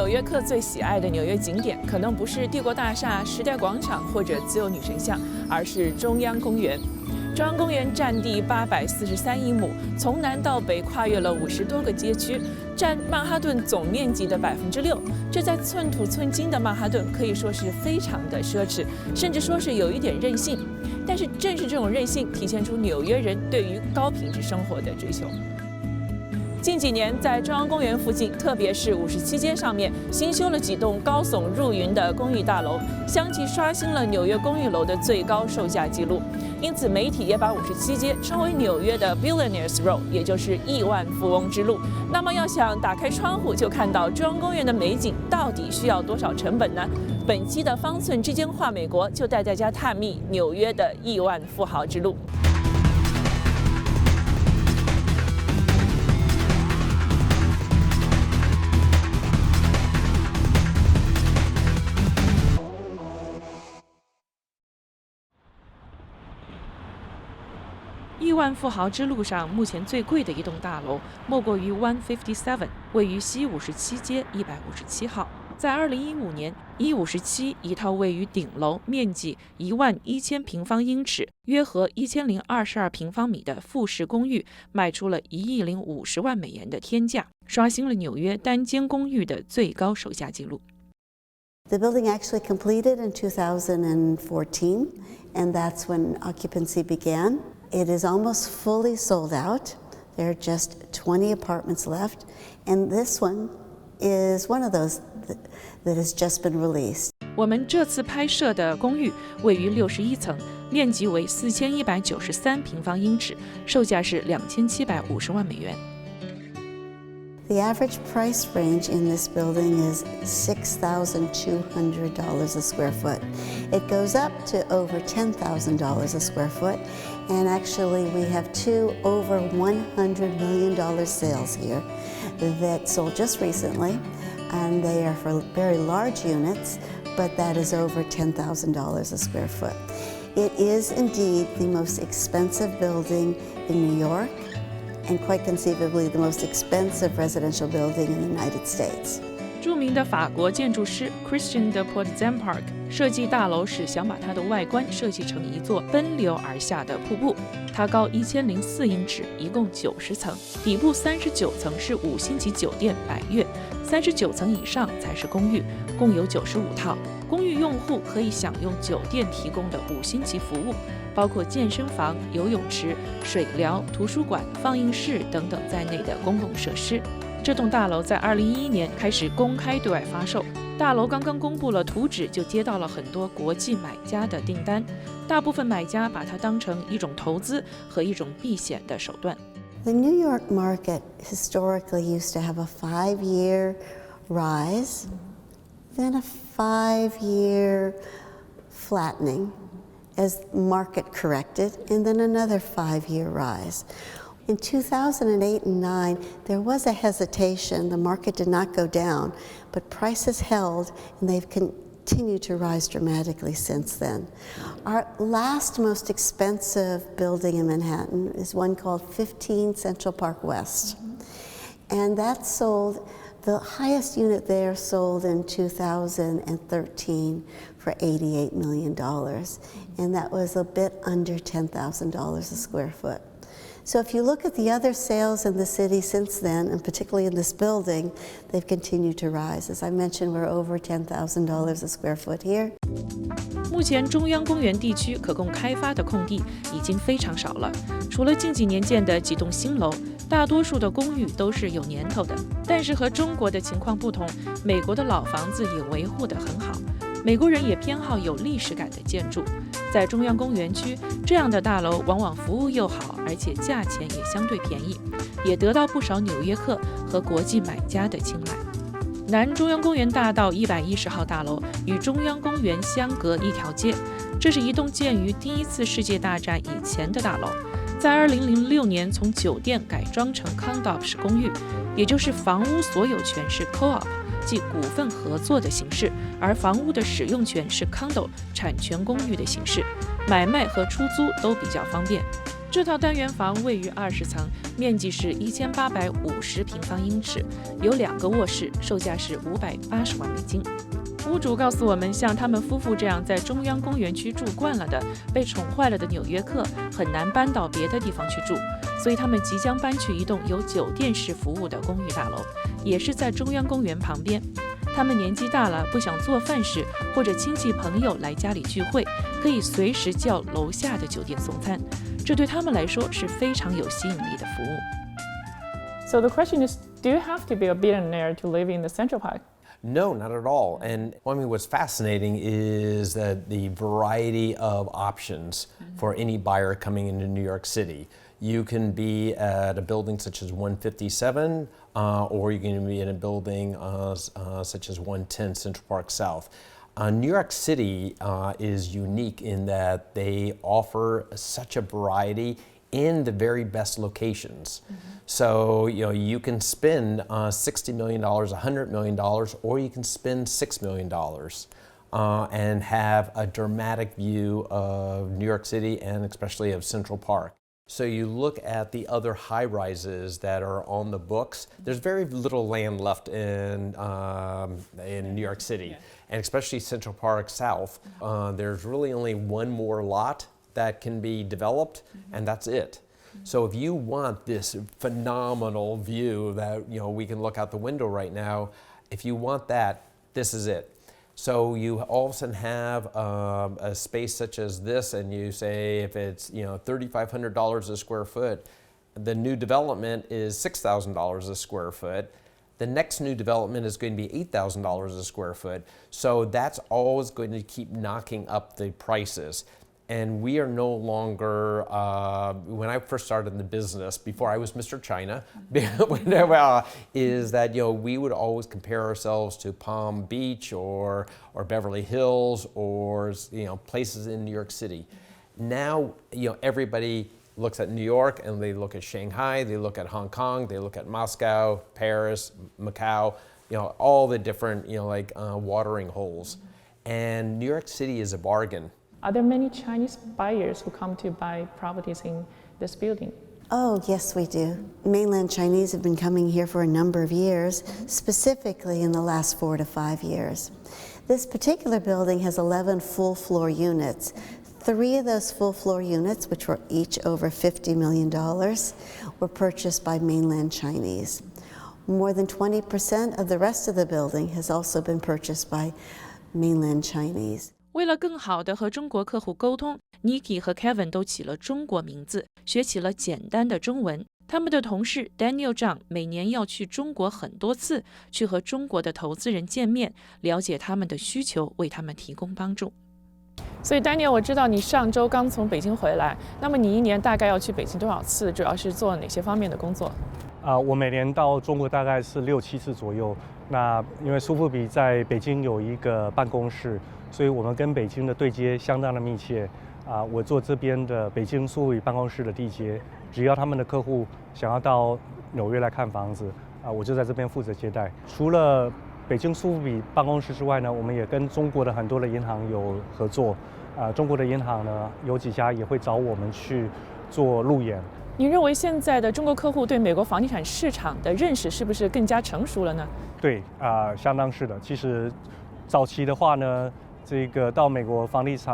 纽约客最喜爱的纽约景点，可能不是帝国大厦、时代广场或者自由女神像，而是中央公园。中央公园占地843英亩，从南到北跨越了50多个街区，占曼哈顿总面积的6%。这在寸土寸金的曼哈顿可以说是非常的奢侈，甚至说是有一点任性。但是正是这种任性，体现出纽约人对于高品质生活的追求。近几年，在中央公园附近，特别是57街上面，新修了几栋高耸入云的公寓大楼，相继刷新了纽约公寓楼的最高售价纪录。因此，媒体也把57街称为纽约的 Billionaires Row， 也就是亿万富翁之路。那么，要想打开窗户就看到中央公园的美景，到底需要多少成本呢？本期的方寸之间话美国就带大家探秘纽约的亿万富豪之路。亿万富豪之路上，目前最贵的一栋大楼莫过于157，位于西57街157号。在2015年，157一套位于顶楼、面积11000平方英尺，约合1022平方米的复式公寓，卖出了1亿050万美元的天价，刷新了纽约单间公寓的最高售价纪录。The building actually completed in 2014, and that's when occupancy began. It is almost fully sold out. There are just 20 apartments left, and this one is one of those that has just been released. 我们这次拍摄的公寓位于61层，面积为4193平方英尺，售价是2750万美元。The average price range in this building is $6,200 a square foot. It goes up to over $10,000 a square foot, and actually we have two over $100 million sales here that sold just recently, and they are for very large units, but that is over $10,000 a square foot. It is indeed the most expensive building in New York, and quite conceivably the most expensive residential building in the United States. 著名的法国建筑师 Christian de Portzamparc 设计大楼时想把它的外观设计成一座奔流而下的瀑布。它高1004英尺，一共90层，底部39层是5星级酒店百悦，39层以上才是公寓，共有95套。公寓用户可以享用酒店提供的5星级服务，包括健身房、游泳池、水疗、图书馆、放映室等等在内的公共设施。这栋大楼在2011年开始公开对外发售，大楼刚刚公布了图纸，就接到了很多国际买家的订单。大部分买家把它当成一种投资和一种避险的手段。The New York market historically used to have a 5-year rise, then a 5-year flattening as market corrected, and then another 5-year rise. In 2008 and 9, there was a hesitation. The market did not go down, but prices held, and they've continued to rise dramatically since then. Our last most expensive building in Manhattan is one called 15 Central Park West. And that sold, the highest unit there sold in 2013 for $88 million. And that was a bit under $10,000 a square foot. So if you look at the other sales in the city since then, and particularly in this building, they've continued to rise. As I mentioned, we're over $10,000 a square foot here. 目前中央公园地区可供开发的空地已经非常少了，除了近几年建的几栋新楼，大多数的公寓都是有年头的。但是和中国的情况不同，美国的老房子也维护得很好。美国人也偏好有历史感的建筑，在中央公园区，这样的大楼往往服务又好，而且价钱也相对便宜，也得到不少纽约客和国际买家的青睐。南中央公园大道110号大楼与中央公园相隔一条街，这是一栋建于第一次世界大战以前的大楼，在2006年从酒店改装成 condo 式公寓，也就是房屋所有权是 co-op。即股份合作的形式，而房屋的使用权是 condo 产权公寓的形式，买卖和出租都比较方便。这套单元房位于20层，面积是1850平方英尺，有2个卧室，售价是580万美金。屋主告诉我们，像他们夫妇这样在中央公园区住惯了的、被宠坏了的纽约客，很难搬到别的地方去住，所以他们即将搬去一栋有酒店式服务的公寓大楼，也是在中央公园旁边。他们年纪大了，不想做饭时，或者亲戚朋友来家里聚会，可以随时叫楼下的酒店送餐，这对他们来说是非常有吸引力的服务。So the question is, do you have to be a billionaire to live in the Central Park? No, not at all. And I mean, what's fascinating is that the variety of options for any buyer coming into New York City. You can be at a building such as 157, or you can be in a building such as 110 Central Park South. New York City is unique in that they offer such a variety in the very best locations. So, you can spend $60 million, $100 million, or you can spend $6 million and have a dramatic view of New York City and especially of Central Park. So you look at the other high rises that are on the books, there's very little land left in New York City, and especially Central Park South. There's really only one more lot that can be developed, and that's it. So if you want this phenomenal view that we can look out the window right now, if you want that, this is it. So you all of a sudden have a space such as this, and you say if it's $3,500 a square foot, the new development is $6,000 a square foot. The next new development is going to be $8,000 a square foot. So that's always going to keep knocking up the prices. And we are no longer, when I first started in the business, before I was Mr. China, is that, we would always compare ourselves to Palm Beach or Beverly Hills or, places in New York City. Now, everybody looks at New York and they look at Shanghai, they look at Hong Kong, they look at Moscow, Paris, Macau, all the different, watering holes. And New York City is a bargain. Are there many Chinese buyers who come to buy properties in this building? Oh, yes, we do. Mainland Chinese have been coming here for a number of years, specifically in the last 4 to 5 years. This particular building has 11 full floor units. 3 of those full floor units, which were each over $50 million, were purchased by mainland Chinese. More than 20% of the rest of the building has also been purchased by mainland Chinese. 为了更好地和中国客户沟通 ，Nikki 和 Kevin 都起了中国名字，学起了简单的中文。他们的同事 Daniel 张每年要去中国很多次，去和中国的投资人见面，了解他们的需求，为他们提供帮助。所以 Daniel， 我知道你上周刚从北京回来，那么你一年大概要去北京多少次？主要是做哪些方面的工作？我每年到中国大概是6、7次左右。那因为苏富比在北京有一个办公室，所以我们跟北京的对接相当的密切。我做这边的北京苏富比办公室的地接，只要他们的客户想要到纽约来看房子，我就在这边负责接待。除了北京苏富比办公室之外呢，我们也跟中国的很多的银行有合作。中国的银行呢，有几家也会找我们去做路演。你认为现在的中国客户对美国房地产市场的认识是不是更加成熟了呢？对，相当是的。其实早期的话呢，这个到美国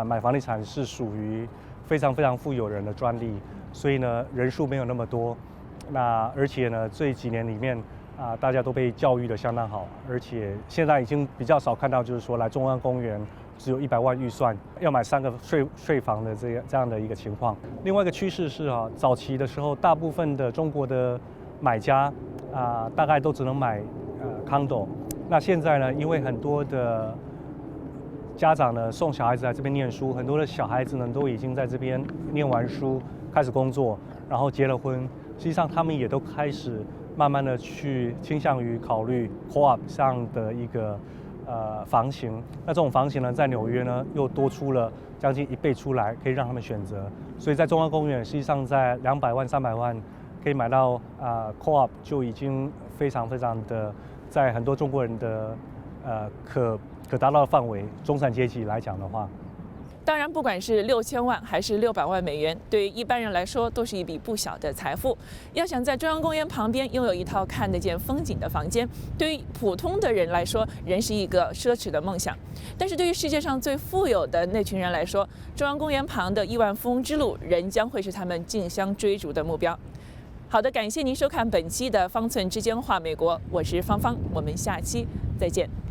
买房地产是属于非常非常富有人的专利，所以呢人数没有那么多。那而且呢这几年里面大家都被教育得相当好，而且现在已经比较少看到就是说来中央公园只有100万预算要买3个税房的这样的一个情况。另外一个趋势是早期的时候大部分的中国的买家大概都只能买condo。那现在呢，因为很多的家长呢送小孩子来这边念书，很多的小孩子呢都已经在这边念完书，开始工作，然后结了婚，实际上他们也都开始慢慢的去倾向于考虑 co-op 上的一个房型。那这种房型呢，在纽约呢又多出了将近1倍出来，可以让他们选择。所以在中央公园，实际上在200万、300万可以买到co-op 就已经非常非常的，在很多中国人的可达到的范围，中产阶级来讲的话。当然，不管是6000万还是600万美元，对于一般人来说都是一笔不小的财富。要想在中央公园旁边拥有一套看得见风景的房间，对于普通的人来说，仍是一个奢侈的梦想。但是对于世界上最富有的那群人来说，中央公园旁的亿万富翁之路仍将会是他们竞相追逐的目标。好的，感谢您收看本期的《方寸之间话美国》，我是芳芳，我们下期再见。